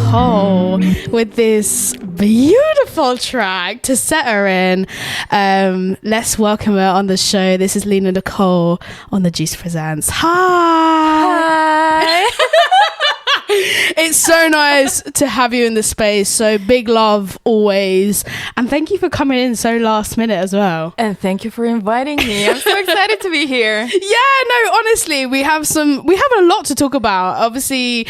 Nikol with this beautiful track to set her in. Let's welcome her on the show. This is Lina Nikol on the Juice Presents. Hi. It's so nice to have you in the space. So big love always. And thank you for coming in so last minute as well. And thank you for inviting me. I'm so excited to be here. Yeah, no, honestly, we have a lot to talk about. Obviously,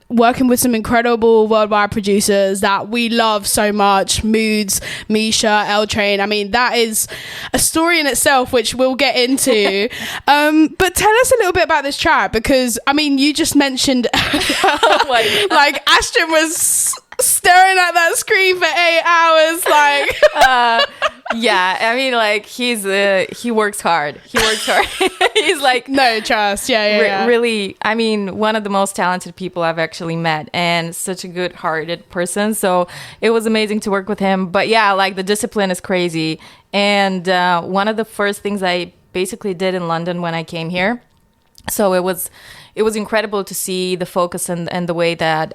working with some incredible worldwide producers that we love so much. Moods, Misha, L Train. I mean, that is a story in itself, which we'll get into. But tell us a little bit about this track, because I mean, you just mentioned like Ashton was staring at that screen for 8 hours, like yeah, I mean, like he works hard. He's like, no, trust. Yeah. Really, I mean, one of the most talented people I've actually met, and such a good-hearted person. So it was amazing to work with him. But yeah, like the discipline is crazy. And one of the first things I basically did in London when I came here, so it was incredible to see the focus and the way that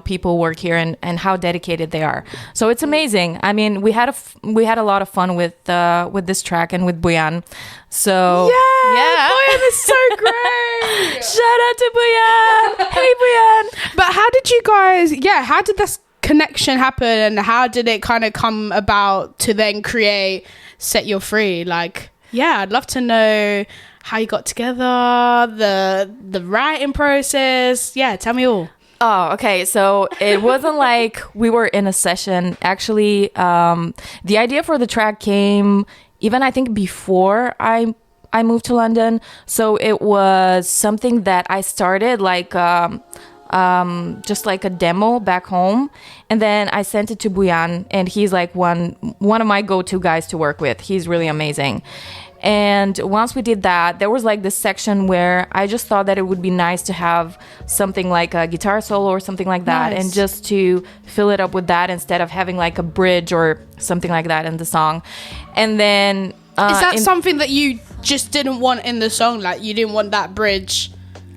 people work here and how dedicated they are. So it's amazing. I mean, we had a lot of fun with this track and with Boyan. So yeah, Boyan is so great. Shout out to Boyan. Hey Boyan. But how did this connection happen, and how did it kind of come about to then create Set You're Free? Like, yeah, I'd love to know how you got together, the writing process. Yeah, tell me all. Oh, okay. So it wasn't like we were in a session. Actually, the idea for the track came even, I think, before I moved to London. So it was something that I started like just like a demo back home, and then I sent it to Boyan, and he's like one of my go-to guys to work with. He's really amazing. And once we did that, there was like this section where I just thought that it would be nice to have something like a guitar solo or something like that. Nice. And just to fill it up with that instead of having like a bridge or something like that in the song. And then is that something that you just didn't want in the song? Like you didn't want that bridge?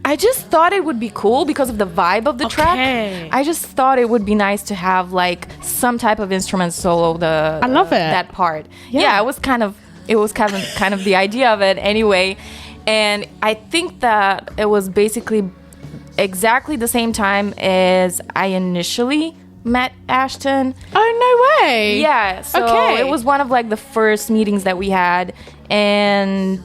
I just thought it would be cool because of the vibe of the track. I just thought it would be nice to have like some type of instrument solo. I love it. That part. Yeah, it was kind of the idea of it anyway. And I think that it was basically exactly the same time as I initially met Ashton. Oh, no way. Yeah. So it was one of like the first meetings that we had, and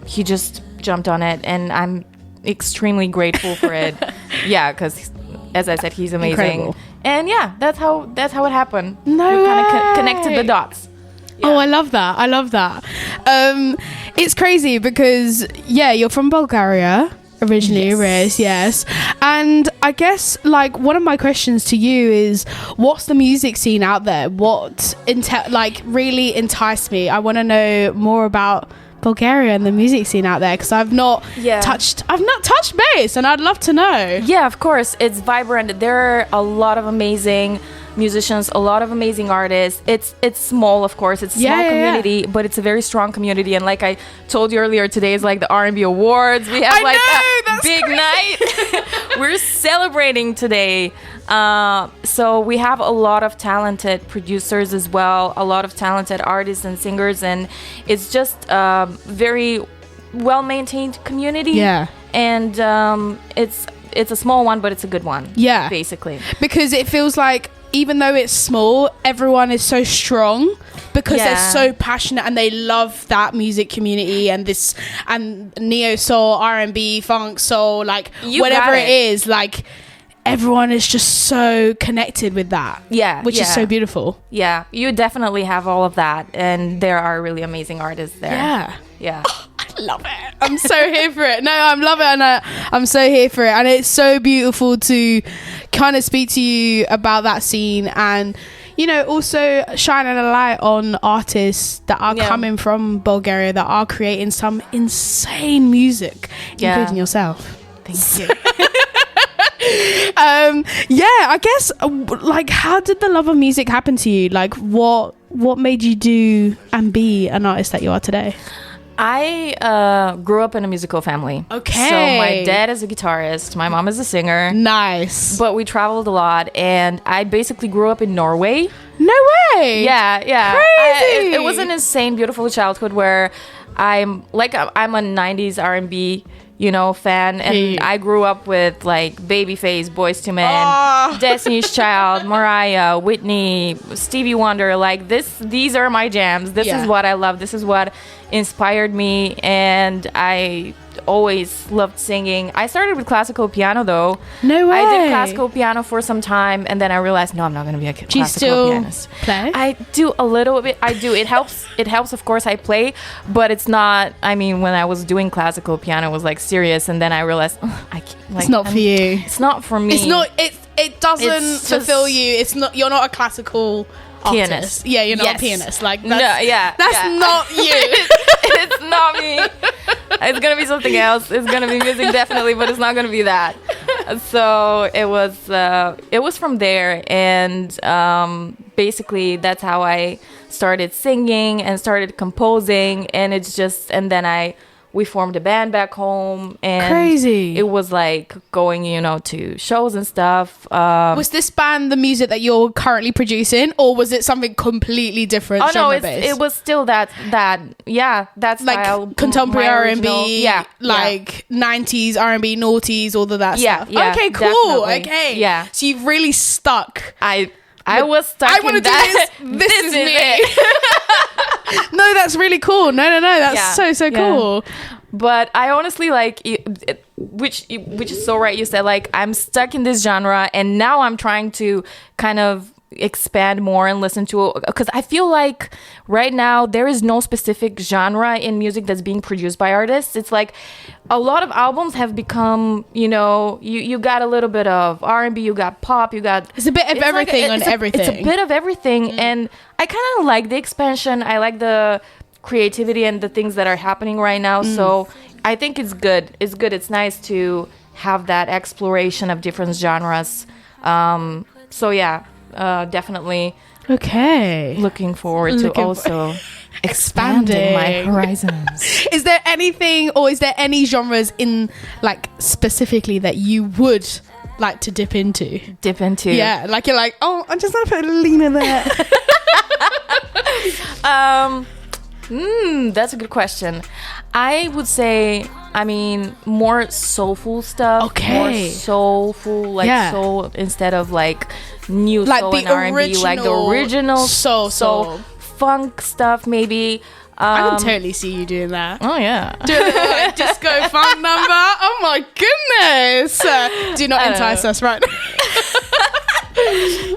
he just jumped on it, and I'm extremely grateful for it. Yeah, because as I said, he's amazing. Incredible. And yeah, that's how it happened. No we kind of connected the dots. Yeah. Oh, I love that. It's crazy because, you're from Bulgaria originally, Riz, yes. And I guess, like, one of my questions to you is, what's the music scene out there? What, really enticed me? I want to know more about Bulgaria and the music scene out there, because I've not touched base, and I'd love to know. Yeah, of course. It's vibrant. There are a lot of amazing musicians, a lot of amazing artists. It's small, of course. It's a small community, but it's a very strong community. And like I told you earlier, today is like the R&B Awards. We have a big night. We're celebrating today. So we have a lot of talented producers as well, a lot of talented artists and singers, and it's just a very well-maintained community. Yeah. And it's a small one, but it's a good one. Yeah. Basically. Because it feels like, even though it's small, everyone is so strong because they're so passionate and they love that music community and neo soul, R&B, funk soul, like whatever it is, like everyone is just so connected with that. Yeah. Which is so beautiful. Yeah. You definitely have all of that, and there are really amazing artists there. Yeah. Yeah. Oh, I love it. I'm so here for it. No, I love it, and I'm so here for it. And it's so beautiful to kind of speak to you about that scene, and also shining a light on artists that are coming from Bulgaria that are creating some insane music, including yourself. Thank you. I guess, like, how did the love of music happen to you? Like, what made you do and be an artist that you are today? I grew up in a musical family. Okay. So my dad is a guitarist, my mom is a singer. Nice. But we traveled a lot, and I basically grew up in Norway. No way. Yeah. Crazy. It was an insane, beautiful childhood where I'm a 90s R&B, fan, and I grew up with like Babyface, Boys to Men, Destiny's Child, Mariah, Whitney, Stevie Wonder. Like these are my jams. This is what I love. This is what inspired me, and I always loved singing. I started with classical piano though. No way. I did classical piano for some time, and then I realized, no, I'm not going to be a classical pianist. Play? I do a little bit. I do. It helps. It helps, of course, I play, but it's not. I mean, when I was doing classical piano, it was like serious, and then I realized I can't, it's not for you. It's not for me. It's not. It doesn't fulfill you. It's not. You're not a classical pianist. Artist. Yeah, you're not a pianist. Like that's, that's not you. It's not me. It's gonna be something else. It's gonna be music definitely, but it's not gonna be that. So it was from there, and basically that's how I started singing and started composing, and then we formed a band back home, and crazy. It was like going, to shows and stuff. Was this band the music that you're currently producing, or was it something completely different? Oh no, it was still that style, like contemporary R&B, like 90s R&B, noughties, all of that stuff. Yeah, okay, cool. definitely. Okay, yeah. So you've really stuck. I was stuck. I want to do this. This is me. No, that's really cool. No, that's so cool. But I honestly which is so right. You said like I'm stuck in this genre, and now I'm trying to kind of expand more and listen to, because I feel like right now there is no specific genre in music that's being produced by artists. It's like a lot of albums have become, you got a little bit of R&B, you got pop, you got it's a bit of everything everything. It's a bit of everything, and I kind of like the expansion. I like the creativity and the things that are happening right now. So I think it's good. It's nice to have that exploration of different genres. So yeah. Definitely looking forward to also expanding my horizons. Is there anything, or is there any genres in like specifically that you would like to dip into? Yeah, like you're like, oh, I'm just gonna put Lina there. That's a good question. I would say, more soulful stuff. More soulful, soul instead of like new like soul and R&B, like the original soul funk stuff maybe. I can totally see you doing that. Oh yeah. Do a disco funk number. Oh my goodness. Do not entice us right now.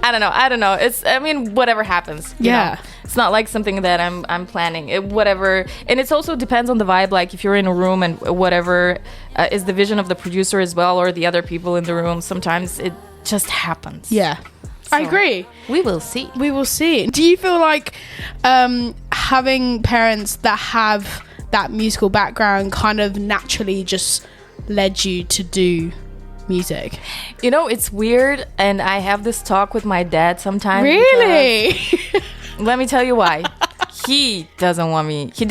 I don't know. It's, whatever happens. You know? It's not like something that I'm planning. Whatever. And it also depends on the vibe. Like if you're in a room and whatever is the vision of the producer as well, or the other people in the room, sometimes it just happens. Yeah. So, I agree. We will see. Do you feel like having parents that have that musical background kind of naturally just led you to do music? It's weird, and I have this talk with my dad sometimes. Really? Let me tell you why. He didn't want me to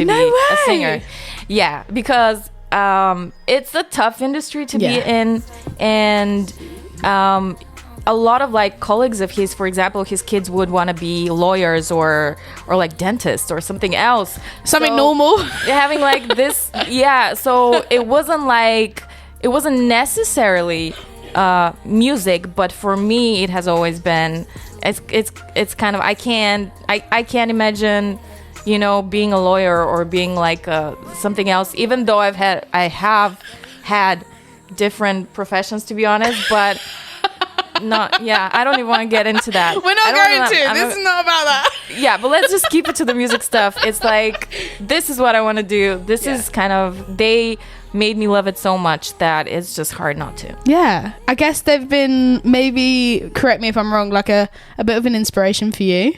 be a singer. Yeah, because it's a tough industry to be in, and a lot of like colleagues of his, for example, his kids would want to be lawyers or like dentists or something else. Something normal. Having like this, so it wasn't necessarily music, but for me it has always been, it's kind of, I can't imagine, being a lawyer or being like something else, even though I have had different professions, to be honest, but I don't even want to get into that. We're not going to. This is not about that. Yeah, but let's just keep it to the music stuff. It's like, this is what I want to do. This is kind of, they made me love it so much that it's just hard not to. Yeah. I guess they've been, maybe, correct me if I'm wrong, like a bit of an inspiration for you.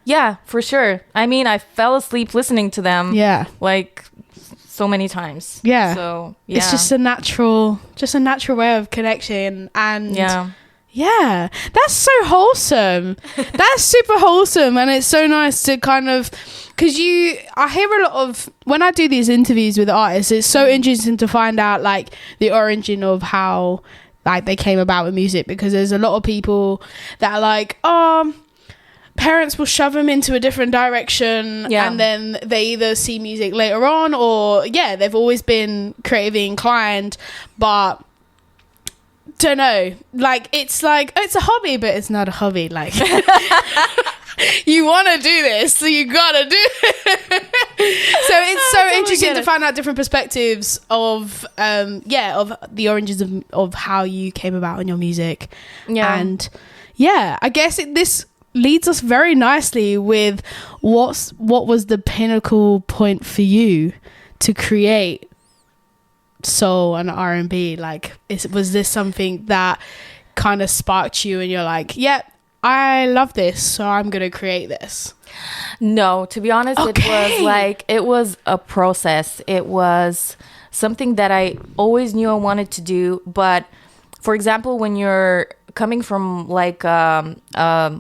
Yeah, for sure. I fell asleep listening to them. Yeah. Like so many times. Yeah. So, yeah. It's just a natural way of connection, and Yeah, that's so wholesome. That's super wholesome, and it's so nice to kind of, because I hear a lot of, when I do these interviews with artists, it's so interesting to find out like the origin of how like they came about with music, because there's a lot of people that are like, parents will shove them into a different direction, and then they either see music later on, or they've always been creatively inclined, but don't know, like it's a hobby, but it's not a hobby. Like you want to do this, so you gotta do it. So it's so interesting to find out different perspectives of of the origins of how you came about in your music. And I guess this leads us very nicely with what was the pinnacle point for you to create soul and R&B? Like, was this something that kind of sparked you and you're like, I love this, so I'm gonna create this? No, to be honest, it was a process. It was something that I always knew I wanted to do. But for example, when you're coming from like a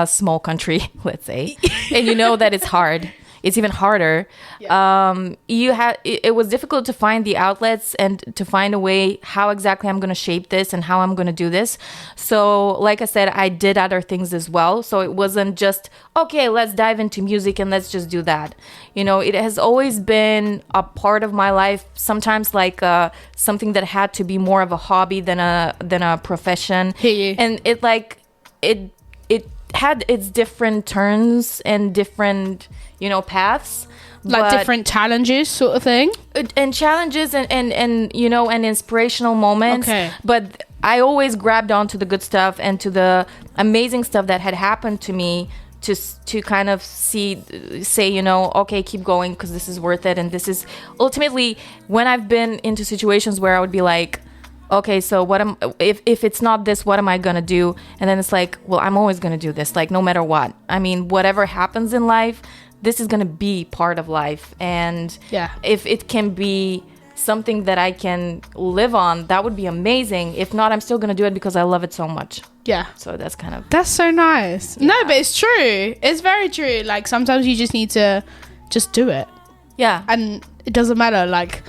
small country, let's say, and you know that it's hard, it's even harder. It was difficult to find the outlets and to find a way how exactly I'm going to shape this and how I'm going to do this. So like I said, I did other things as well. So it wasn't just, okay, let's dive into music and let's just do that. You know, it has always been a part of my life, sometimes like something that had to be more of a hobby than a profession. And it had its different turns and different, paths, like different challenges sort of thing, and challenges and and inspirational moments. But I always grabbed onto the good stuff and to the amazing stuff that had happened to me to kind of say, okay, keep going, because this is worth it. And this is ultimately when I've been into situations where I would be like, okay, so if it's not this, what am I gonna do? And then it's like, well, I'm always gonna do this, like no matter what. I mean, whatever happens in life, this is gonna be part of life. And if it can be something that I can live on, that would be amazing. If not, I'm still gonna do it because I love it so much. So that's so nice. No, but it's true. It's very true. Like sometimes you just need to just do it. And it doesn't matter, like,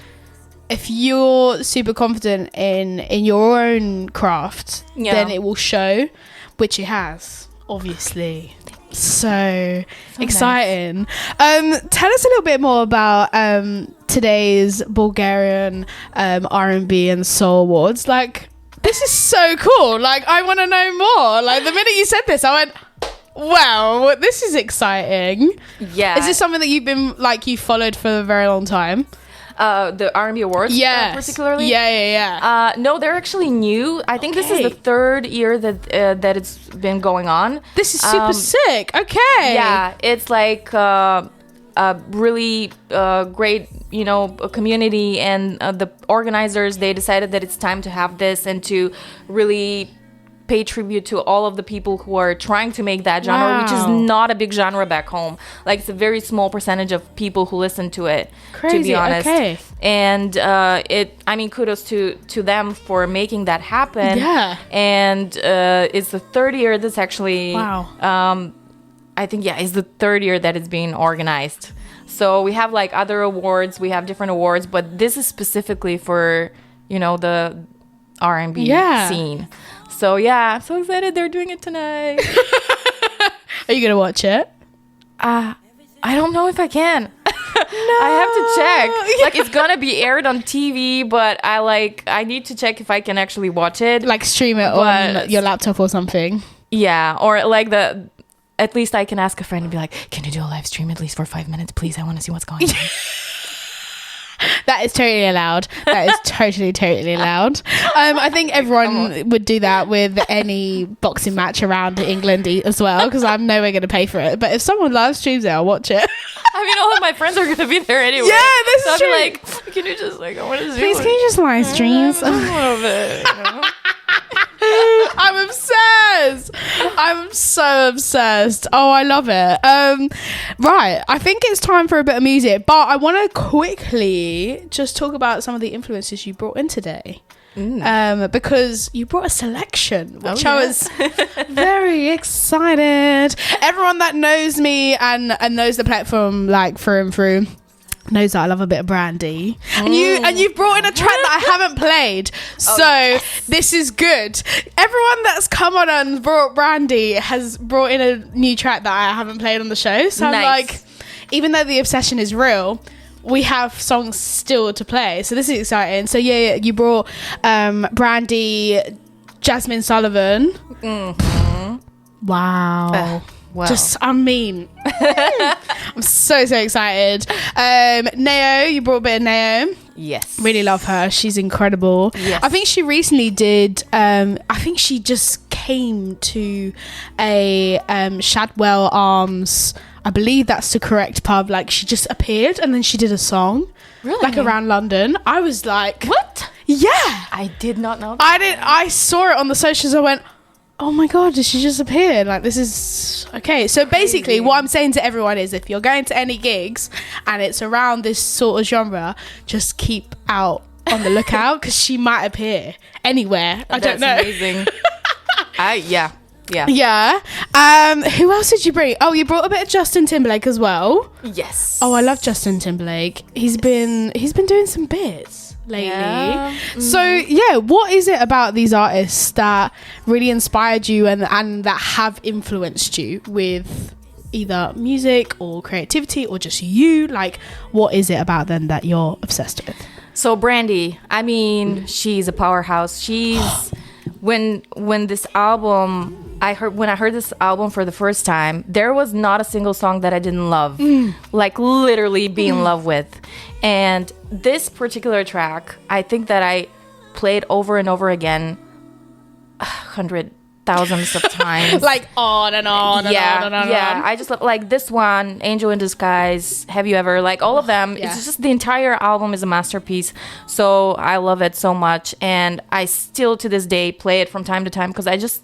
if you're super confident in your own craft, then it will show, which it has, obviously. So exciting. Nice. Tell us a little bit more about today's Bulgarian R&B and Soul Awards. Like, this is so cool. Like, I want to know more. Like, the minute you said this, I went, wow, this is exciting. Is this something that you followed for a very long time? The R&B Awards, particularly? No, they're actually new. I think this is the third year that it's been going on. This is super sick. Okay. Yeah, it's like a really great, community, and the organizers, they decided that it's time to have this and to really pay tribute to all of the people who are trying to make that genre, which is not a big genre back home. Like, it's a very small percentage of people who listen to it. Crazy. To be honest. And kudos to them for making that happen. And it's the third year that's actually I think it's the third year that it's being organized. So we have like other awards, we have different awards, but this is specifically for the R&B scene. So I'm so excited they're doing it tonight. Are you gonna watch it? I don't know if I can. I have to check. Like, it's gonna be aired on TV, but I need to check if I can actually watch it. Like, stream it on your laptop or something. Yeah, or like at least I can ask a friend and be like, can you do a live stream at least for 5 minutes, please? I want to see what's going on. That is totally allowed. That is totally allowed. I think everyone would do that with any boxing match around England as well, because I'm nowhere going to pay for it. But if someone live streams it, I'll watch it. I mean, all of my friends are going to be there anyway. Yeah, that's so true. I'll be like, can you just I want to see please, can you just live streams? A little bit, I'm obsessed. I'm so obsessed. Oh, I love it. Right, I think it's time for a bit of music, but I want to quickly just talk about some of the influences you brought in today. because you brought a selection, which I was yes. very excited. Everyone that knows me and knows the platform like through and through knows that I love a bit of Brandy, and you've brought in a track that I haven't played, so this is good. Everyone that's come on and brought Brandy has brought in a new track that I haven't played on the show, so I'm like, even though the obsession is real, we have songs still to play, so this is exciting. So yeah, you brought Brandy, Jasmine Sullivan. Wow. Wow. Just, I mean, I'm so excited. Nao, you brought a bit of Nao. Yes. Really love her. She's incredible. Yes. I think she recently did, I think she just came to a Shadwell Arms, I believe that's the correct pub. Like, she just appeared and then she did a song. Really? Like, around London. I was like, what? Yeah. I did not know that. I saw it on the socials. I went, oh my god, did she just appear? Like, this is okay. So basically what I'm saying to everyone is, if you're going to any gigs and it's around this sort of genre, just keep out on the lookout, because she might appear anywhere. I don't know. That's amazing. Yeah. Who else did you bring? Oh, you brought a bit of Justin Timberlake as well. Yes. Oh, I love Justin Timberlake. He's been doing some bits lately. Yeah. So yeah, what is it about these artists that really inspired you and that have influenced you with either music or creativity or just you? Like, what is it about them that you're obsessed with? So Brandy, I mean, she's a powerhouse. She's when this album, when I heard this album for the first time, there was not a single song that I didn't love. Like, literally be in love with. And this particular track, I think that I played over and over again, thousands of times. Like, on and on and on and on. Yeah, I just love, like, this one, Angel in Disguise, Have You Ever, like, all of them. Yeah. It's just, the entire album is a masterpiece. So I love it so much. And I still, to this day, play it from time to time because I just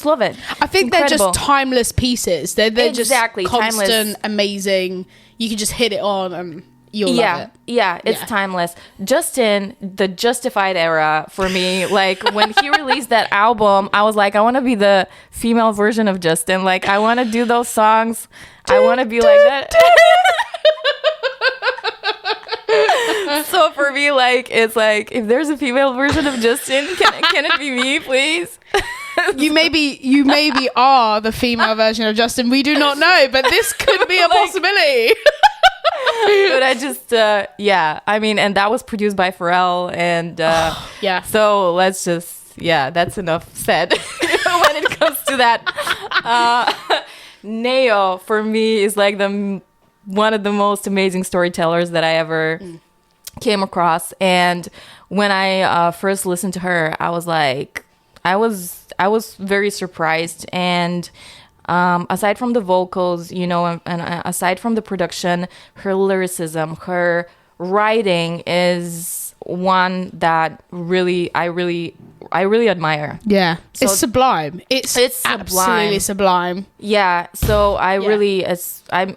love it. I think they're just timeless pieces. They're Exactly, just constant, timeless. Amazing. You can just hit it on and you'll love it. Yeah, it's timeless. Justin, the Justified era for me, like, when he released that album, I was like, I want to be the female version of Justin. Like, I want to do those songs. I want to be like that. So for me, like, it's like, if there's a female version of Justin, can it be me, please? You maybe are the female version of Justin. We do not know, but this could be a possibility. But I just, I mean, and that was produced by Pharrell, and yeah. So let's just, that's enough said when it comes to that. Nao, for me, is like one of the most amazing storytellers that I ever came across. And when I first listened to her, I was like, I was very surprised. And aside from the vocals, you know, and aside from the production, her lyricism, her writing is one that I really admire. Yeah, So it's sublime. It's absolutely sublime. Yeah, so I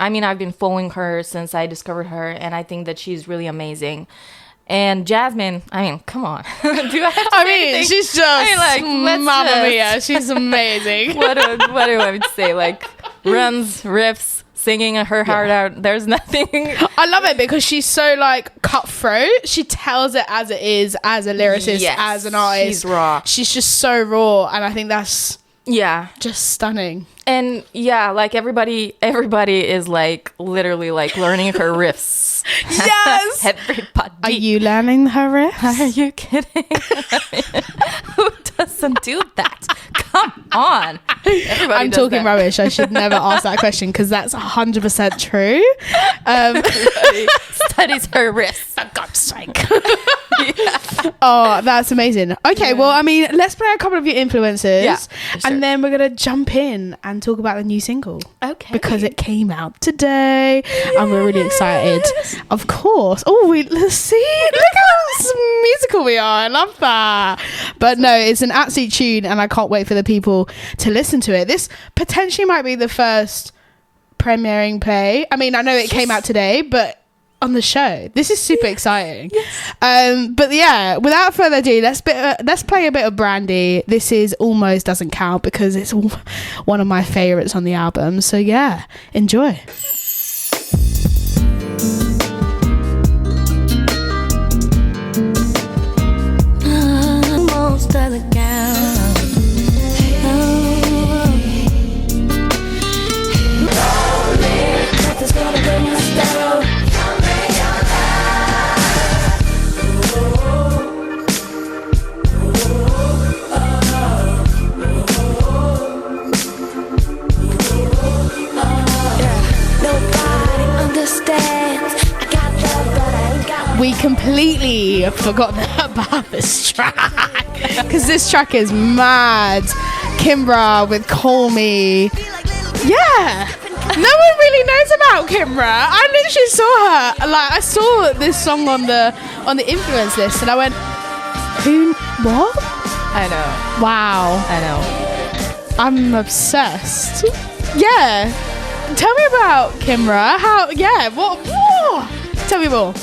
mean, I've been following her since I discovered her, and I think that she's really amazing. And Jasmine, I mean, come on. Do I have to say anything? She's just Mamma Mia. She's amazing. What do I would say? Like, runs, riffs, singing her heart out. There's nothing. I love it because she's so, like, cutthroat. She tells it as it is, as a lyricist, as an artist. She's raw. She's just so raw, and I think that's just stunning. And like everybody is like literally like learning her riffs. Yes. Everybody. Are you learning her riffs? Are you kidding? Who doesn't do that? Come on. Everybody I'm talking rubbish. I should never ask that question because that's 100% true. Everybody studies her riffs. For God's sake. Oh, that's amazing. Okay, well, I mean, let's play a couple of your influences and then we're going to jump in and talk about the new single. Okay. Because it came out today and we're really excited. Of course. Oh, let's see. Look how musical we are. I love that. But no, it's an absolute tune and I can't wait for the people to listen to it. This potentially might be the first premiering play. I mean, I know it came out today, but on the show. This is super exciting. Yes. But yeah, without further ado, let's play a bit of Brandy. This is Almost Doesn't Count because it's one of my favorites on the album. So yeah, enjoy. Almost doesn't count. We completely forgot about this track because this track is mad. Kimbra with Call Me. Yeah. No one really knows about Kimbra. I literally saw her. Like, I saw this song on the influence list and I went, who? What? I know. Wow. I know. I'm obsessed. Yeah. Tell me about Kimbra. How? Yeah. What? Tell me more.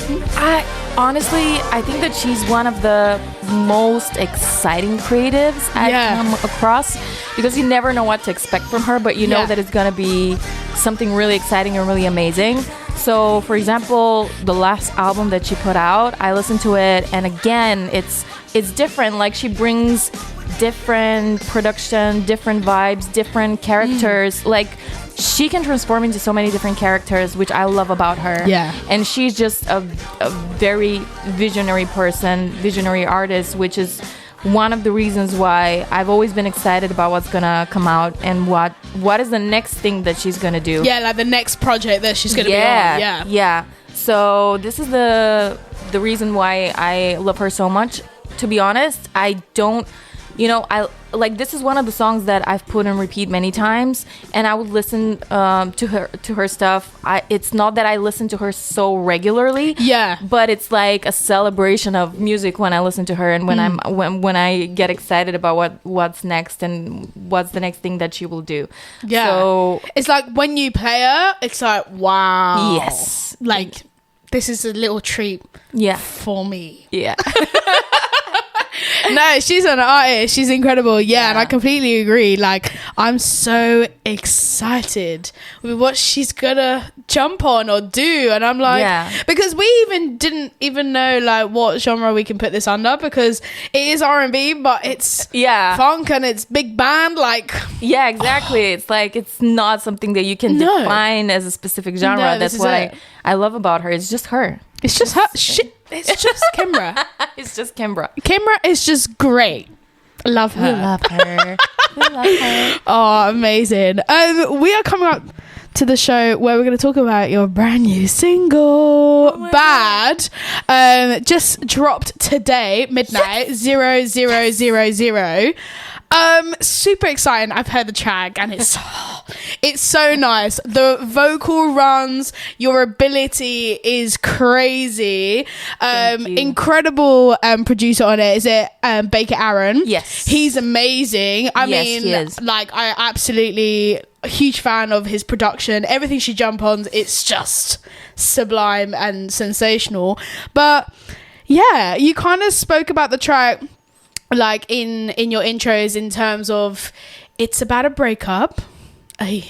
I think that she's one of the most exciting creatives I've come across because you never know what to expect from her, but you know that it's gonna be something really exciting and really amazing. So, for example, the last album that she put out, I listened to it, and again, it's different. Like, she brings different production, different vibes, different characters. Like, she can transform into so many different characters, which I love about her. Yeah. And she's just a very visionary person, visionary artist, which is one of the reasons why I've always been excited about what's gonna come out and what is the next thing that she's gonna do. Yeah, like the next project that she's gonna be on. Yeah. So this is the reason why I love her so much. To be honest, I don't, this is one of the songs that I've put on repeat many times, and I would listen to her stuff. It's not that I listen to her so regularly, but it's like a celebration of music when I listen to her, and when I get excited about what's next and what's the next thing that she will do. Yeah, so it's like when you play her, it's like, wow, yes, like this is a little treat, for me. Yeah. No, she's an artist. She's incredible. And I completely agree. Like, I'm so excited with what she's gonna jump on or do, and I'm like, because we didn't even know like what genre we can put this under, because it is R&B, but it's funk and it's big band. Like, exactly. It's like it's not something that you can define as a specific genre. No, that's what I love about her. It's just her. It's just her. It's just Kimbra. It's just Kimbra. Kimbra is just great. Love her. We love her. We love her. Oh, amazing. We are coming up to the show where we're going to talk about your brand new single, Bad. Just dropped today, midnight, 0000. Super exciting. I've heard the track and it's so nice. The vocal runs, your ability is crazy. Incredible producer on it. Is it Baker Aaron? Yes. He's amazing. I mean, he is. Like, I absolutely a huge fan of his production. Everything she jump on, it's just sublime and sensational. But yeah, you kind of spoke about the track like in your intros in terms of it's about a breakup, a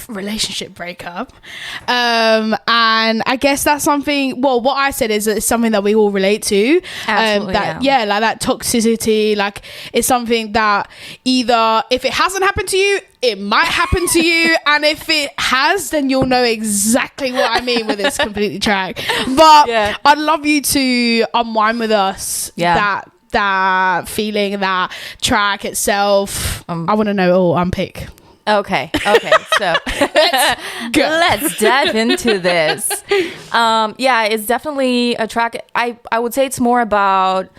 relationship breakup, and I guess that's something, well, what I said is it's something that we all relate to. Absolutely, like that toxicity, like it's something that either if it hasn't happened to you, it might happen to you, and if it has, then you'll know exactly what I mean with this completely track. But I'd love you to unwind with us that feeling, that track itself. I want to know all, unpick. Okay. So let's dive into this. It's definitely a track. I would say it's more about,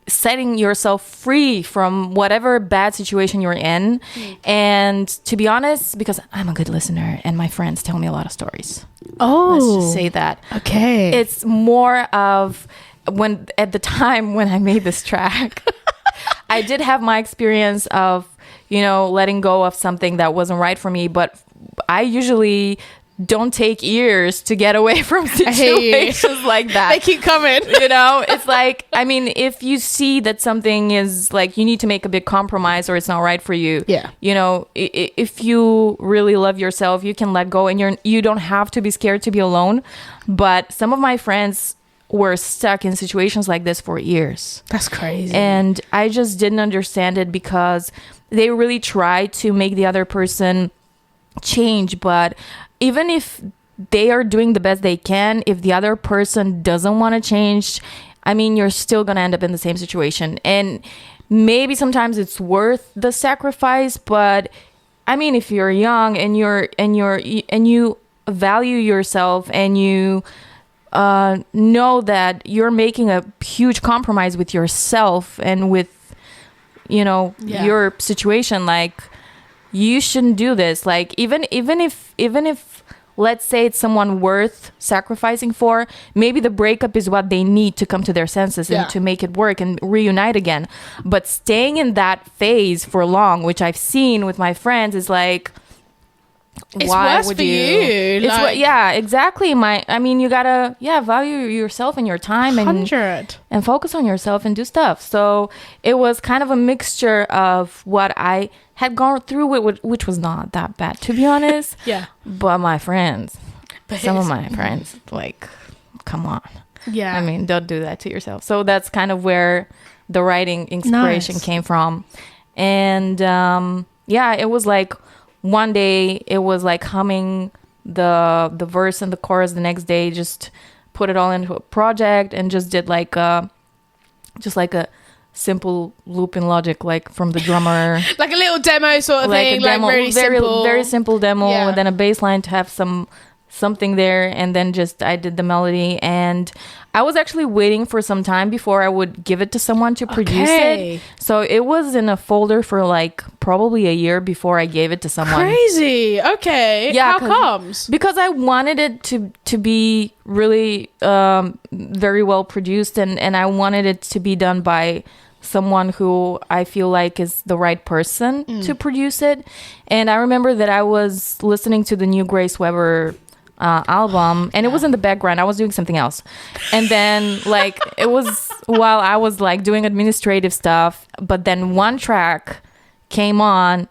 setting yourself free from whatever bad situation you're in. And to be honest, because I'm a good listener and my friends tell me a lot of stories. Let's just say that. Okay. It's more of at the time when I made this track, I did have my experience of, letting go of something that wasn't right for me. But I usually don't take years to get away from situations like that. They keep coming. You know, it's like, I mean, if you see that something is like, you need to make a big compromise or it's not right for you. Yeah. You know, if you really love yourself, you can let go, and you don't have to be scared to be alone. But some of my friends were stuck in situations like this for years. That's crazy. And I just didn't understand it, because they really tried to make the other person change. But even if they are doing the best they can, if the other person doesn't want to change, I mean, you're still going to end up in the same situation. And maybe sometimes it's worth the sacrifice, but I mean, if you're young and you value yourself, and you know that you're making a huge compromise with yourself and with, you know, your situation, like, you shouldn't do this. Like, even if let's say it's someone worth sacrificing for, maybe the breakup is what they need to come to their senses and to make it work and reunite again. But staying in that phase for long, which I've seen with my friends, is like, it's why worse would for you. It's Like, yeah, exactly. I mean, you gotta value yourself and your time, and 100. and focus on yourself and do stuff. So it was kind of a mixture of what I had gone through, which was not that bad, to be honest. Yeah. But my friends, some of my friends, like, come on. Yeah. I mean, don't do that to yourself. So that's kind of where the writing inspiration came from. And it was like, one day it was like humming the verse and the chorus. The next day, just put it all into a project and just did like a simple loop in Logic, like from the drummer. Like a little demo sort of Like thing. a demo, like very simple demo, Yeah. and then a bass line to have something there, and then just I did the melody. And I was actually waiting for some time before I would give it to someone to produce it. So it was in a folder for like probably a year before I gave it to someone. Crazy. Okay. Yeah, How comes? Because I wanted it to be really very well produced, and I wanted it to be done by someone who I feel like is the right person to produce it. And I remember that I was listening to the new Grace Weber album, and it was in the background. I was doing something else, and then like it was while I was like doing administrative stuff, but then one track came on,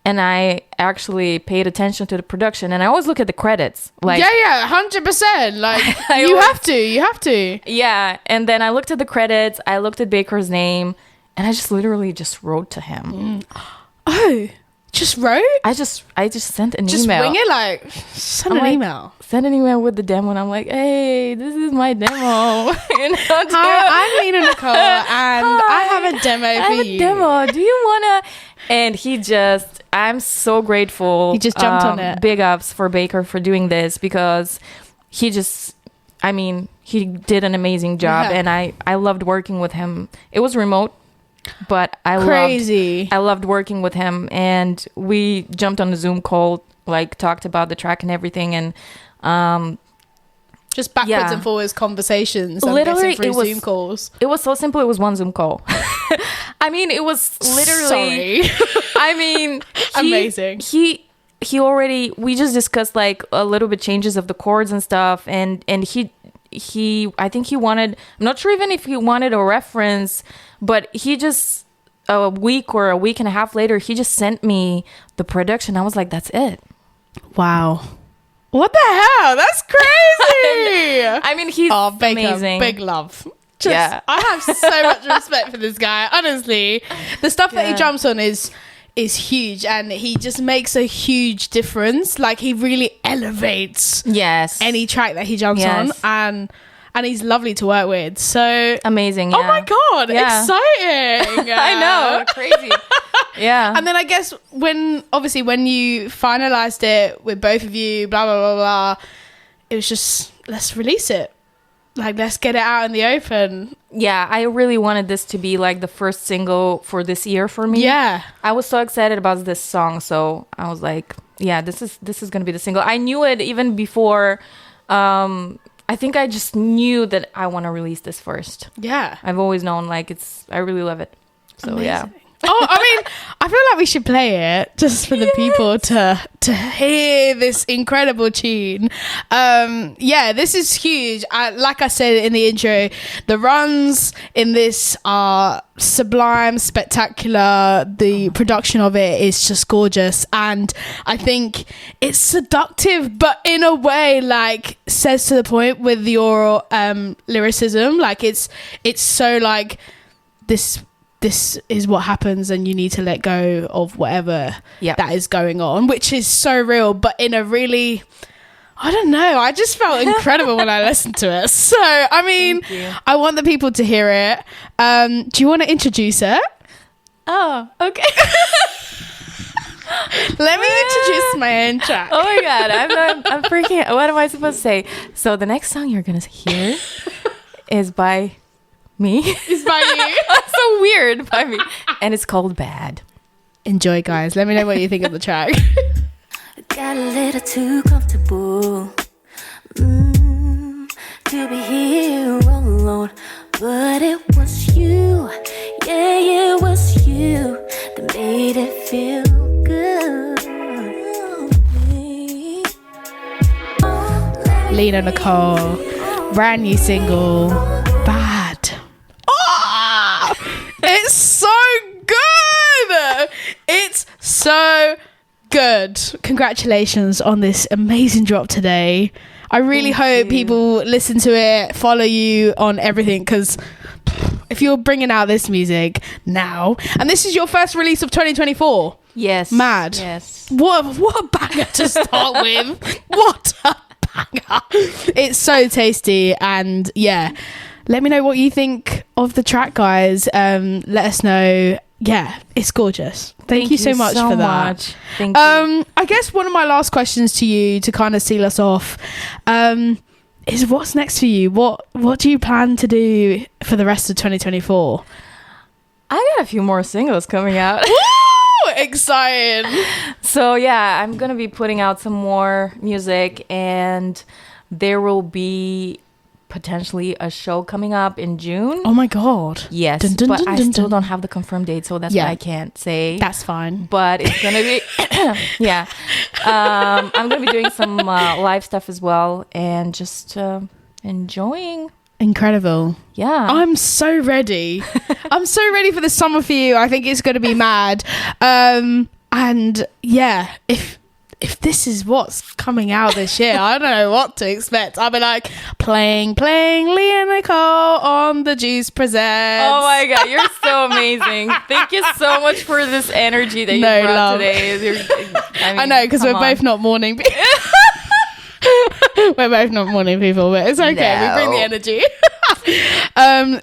and I actually paid attention to the production, and I always look at the credits. Like, 100%. Like, you have to. Yeah, and then I looked at the credits, I looked at Baker's name, and I just literally just wrote to him. Oh, just wrote? I just sent an Just email. wing it, like, send an email. Send an email with the demo, and I'm like, hey, this is my demo. You know, Hi, I'm Lina Nikol, and I have a demo for you. I have a demo. Do you wanna? And I'm so grateful. He just jumped on it. Big ups for Baker for doing this, because he did an amazing job, and I loved working with him. It was remote, but I loved working with him, and we jumped on a Zoom call, like talked about the track and everything, and just backwards and forwards conversations. Literally, through Zoom calls. It was so simple. It was one Zoom call. I mean, it was literally. Sorry. I mean, amazing. He already. We just discussed like a little bit changes of the chords and stuff, and he. I think he wanted. I'm not sure even if he wanted a reference, but he just a week and a half later, he just sent me the production. I was like, that's it. Wow. What the hell? That's crazy. I mean, he's amazing. Big love. I have so much respect for this guy. Honestly, the stuff that he jumps on is huge, and he just makes a huge difference. Like, he really elevates any track that he jumps on, and he's lovely to work with. So amazing. Oh my god, exciting. I know, crazy. Yeah. And then I guess when you finalized it with both of you, blah blah blah blah, it was just, let's release it. Like, let's get it out in the open. Yeah, I really wanted this to be like the first single for this year for me. Yeah. I was so excited about this song, so I was like, yeah, this is going to be the single. I knew it even before. I think I just knew that I want to release this first. Yeah. I've always known, like, I really love it. So, amazing. yeah. I mean, I feel like we should play it just for the people to hear this incredible tune. This is huge. Like I said in the intro, the runs in this are sublime, spectacular. The production of it is just gorgeous, and I think it's seductive, but in a way like says to the point with your lyricism. Like it's so like this is what happens, and you need to let go of whatever that is going on, which is so real, but in a really, I don't know, I just felt incredible when I listened to it. So I mean, I want the people to hear it. Do you want to introduce it? Oh, okay. Let me introduce my own track. Oh my god, I'm freaking out. What am I supposed to say? So the next song you're gonna hear is by me. It's by you. That's so weird, by me. And it's called Bad. Enjoy, guys. Let me know what you think of the track. Got a little too comfortable to be here all alone, but it was you, yeah, it was you that made it feel good. Lina Nikol, brand new single, Bad. Oh, it's so good. It's so good. Congratulations on this amazing drop today. I really hope people listen to it, follow you on everything, because if you're bringing out this music now, and this is your first release of 2024. Yes. Mad. Yes. What a banger to start with. What a banger. It's so tasty, and yeah, let me know what you think of the track, guys. Let us know. Yeah, it's gorgeous. Thank you so much for that. Thank you. I guess one of my last questions to you to kind of seal us off is what's next for you? What do you plan to do for the rest of 2024? I got a few more singles coming out. Woo! Exciting. So yeah, I'm gonna be putting out some more music, and there will be potentially a show coming up in June. Oh my god. Yes. Dun, dun, but dun, I dun, still dun. don't have the confirmed date, so that's why I can't say. That's fine. But it's gonna be I'm gonna be doing some live stuff as well, and just enjoying. Incredible. Yeah. I'm so ready. I'm so ready for the summer for you. I think it's going to be mad. And yeah, if this is what's coming out this year, I don't know what to expect. I'll be like playing Lina Nikol on the Juice Presents. Oh my god, you're so amazing. Thank you so much for this energy that you brought today. I know, because we're both not morning people. We're both not morning people, but it's okay. No. We bring the energy.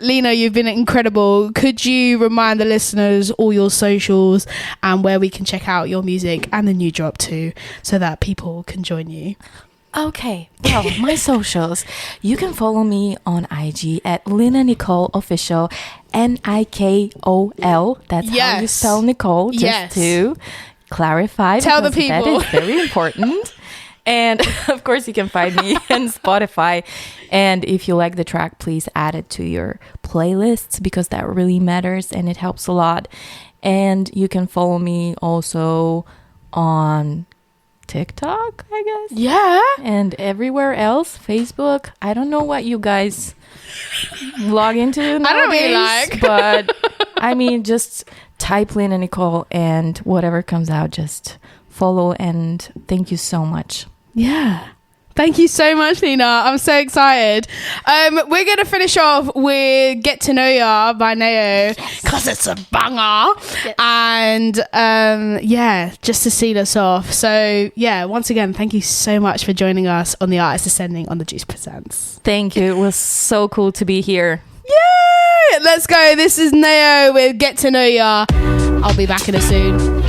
Lina, you've been incredible. Could you remind the listeners all your socials and where we can check out your music and the new drop too, so that people can join you? Okay, well, my socials. You can follow me on IG at Lina Nikol Official, Nikol. That's how you spell Nicole, just to clarify. Tell the people. That is very important. And of course, you can find me on Spotify. And if you like the track, please add it to your playlists, because that really matters and it helps a lot. And you can follow me also on TikTok, I guess. Yeah. And everywhere else, Facebook. I don't know what you guys log into nowadays. I don't really like. But I mean, just type Lina Nikol and whatever comes out, just follow. And thank you so much. Yeah. Thank you so much, Lina. I'm so excited. We're going to finish off with Get to Know Ya by Neo, because it's a banger. Yes. And just to seal us off. So yeah, once again, thank you so much for joining us on The Artist Ascending on the Juice Presents. Thank you. It was so cool to be here. Yay! Let's go. This is Neo with Get to Know Ya. I'll be back in a soon.